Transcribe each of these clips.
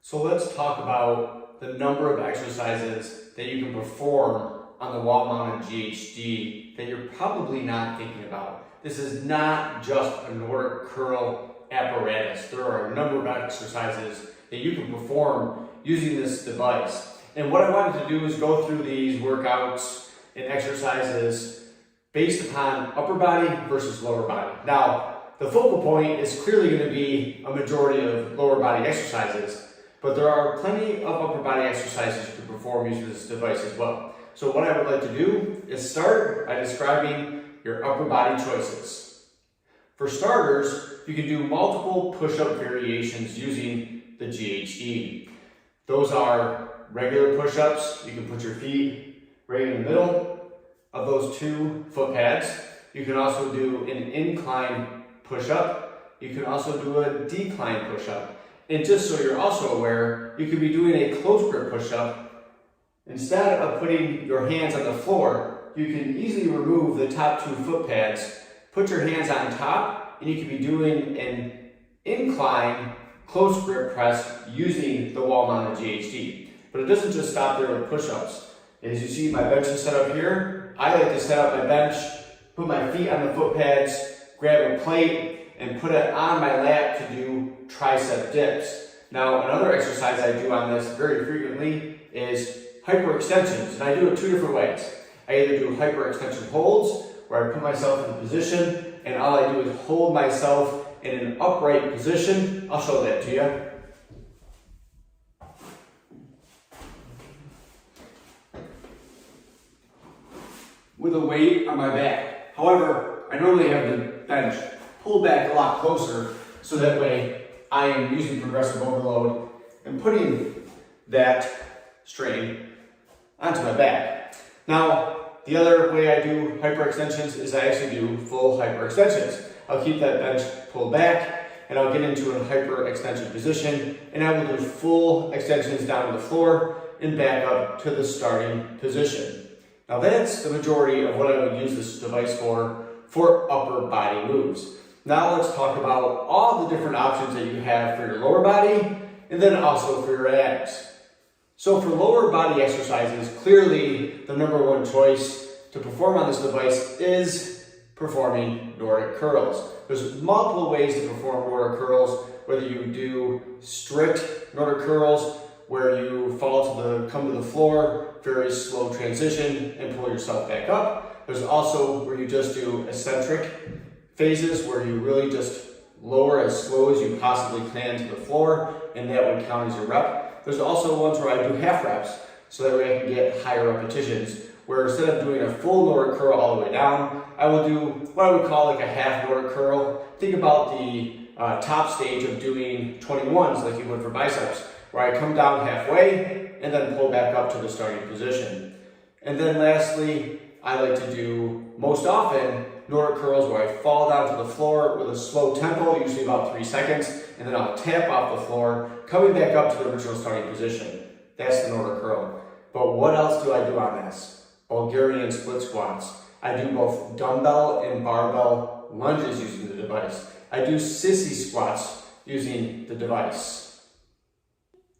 So let's talk about the number of exercises that you can perform on the wall-mounted GHD that you're probably not thinking about. This is not just a Nordic curl apparatus. There are a number of exercises that you can perform using this device. And what I wanted to do is go through these workouts and exercises based upon upper body versus lower body. Now, the focal point is clearly going to be a majority of lower body exercises, but there are plenty of upper body exercises you can perform using this device as well. So what I would like to do is start by describing your upper body choices. For starters, you can do multiple push-up variations using the GHD. Those are regular push-ups. You can put your feet right in the middle of those 2 foot pads. You can also do an incline push-up. You can also do a decline push-up. And just so you're also aware, you could be doing a close grip push-up. Instead of putting your hands on the floor, you can easily remove the top 2 foot pads, put your hands on top, and you can be doing an incline close grip press using the wall-mounted GHD. But it doesn't just stop there with push-ups. As you see, my bench is set up here. I like to set up my bench, put my feet on the foot pads, grab a plate, and put it on my lap to do tricep dips. Now, another exercise I do on this very frequently is hyperextensions, and I do it 2 different ways. I either do hyperextension holds, where I put myself in a position, and all I do is hold myself in an upright position. I'll show that to you. With a weight on my back. However, I normally have the bench pulled back a lot closer, so that way I am using progressive overload and putting that strain onto my back. Now, the other way I do hyperextensions is I actually do full hyperextensions. I'll keep that bench pulled back and I'll get into a hyperextension position, and I will do full extensions down to the floor and back up to the starting position. Now that's the majority of what I would use this device for upper body moves. Now let's talk about all the different options that you have for your lower body and then also for your abs. So for lower body exercises, clearly the number 1 choice to perform on this device is performing Nordic curls. There's multiple ways to perform Nordic curls, whether you do strict Nordic curls where you come to the floor, very slow transition and pull yourself back up. There's also where you just do eccentric phases where you really just lower as slow as you possibly can to the floor, and that would count as your rep. There's also ones where I do half reps, so that way I can get higher repetitions, where instead of doing a full Nordic curl all the way down, I will do what I would call like a half Nordic curl. Think about the top stage of doing 21s like you would for biceps, where I come down halfway and then pull back up to the starting position. And then lastly, I like to do most often Nordic curls where I fall down to the floor with a slow tempo, usually about 3 seconds, and then I'll tap off the floor, coming back up to the original starting position. That's the Nordic curl. But what else do I do on this? Bulgarian split squats. I do both dumbbell and barbell lunges using the device. I do sissy squats using the device.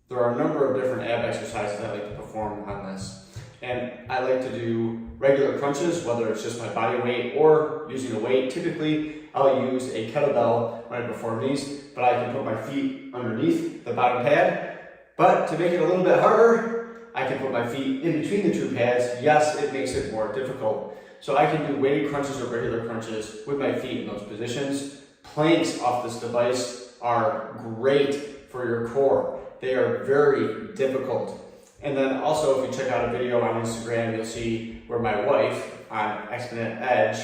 There are a number of different ab exercises I like to perform on this. And I like to do regular crunches, whether it's just my body weight or using a weight. Typically, I'll use a kettlebell when I perform these, but I can put my feet underneath the bottom pad. But to make it a little bit harder, I can put my feet in between the 2 pads. Yes, it makes it more difficult. So I can do weighted crunches or regular crunches with my feet in those positions. Planks off this device are great for your core. They are very difficult. And then also, if you check out a video on Instagram, you'll see where my wife on Exponent Edge,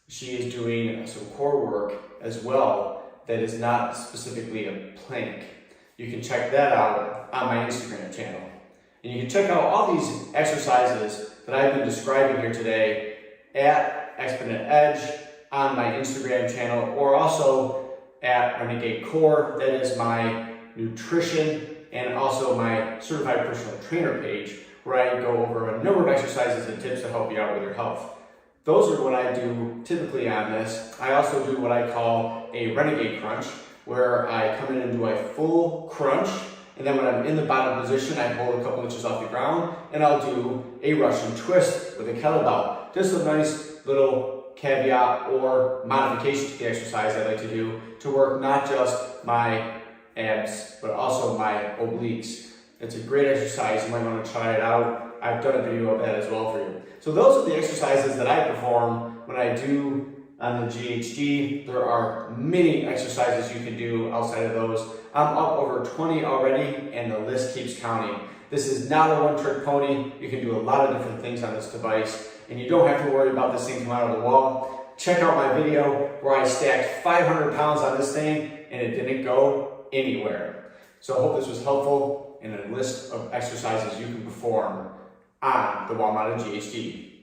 she is doing some core work as well that is not specifically a plank. You can check that out on my Instagram channel. And you can check out all these exercises that I've been describing here today at Exponent Edge on my Instagram channel, or also at Renegade Core. That is my nutrition and also my certified personal trainer page, where I go over a number of exercises and tips to help you out with your health. Those are what I do typically on this. I also do what I call a renegade crunch, where I come in and do a full crunch And then when I'm in the bottom position, I hold a couple inches off the ground and I'll do a Russian twist with a kettlebell. Just a nice little caveat or modification to the exercise I like to do to work not just my abs, but also my obliques. It's a great exercise. You might want to try it out. I've done a video of that as well for you. So those are the exercises that I perform when I do on the GHD. There are many exercises you can do outside of those. I'm up over 20 already and the list keeps counting. This is not a one-trick pony. You can do a lot of different things on this device and you don't have to worry about this thing coming out of the wall. Check out my video where I stacked 500 pounds on this thing and it didn't go anywhere. So I hope this was helpful in a list of exercises you can perform on the wall-mounted GHD.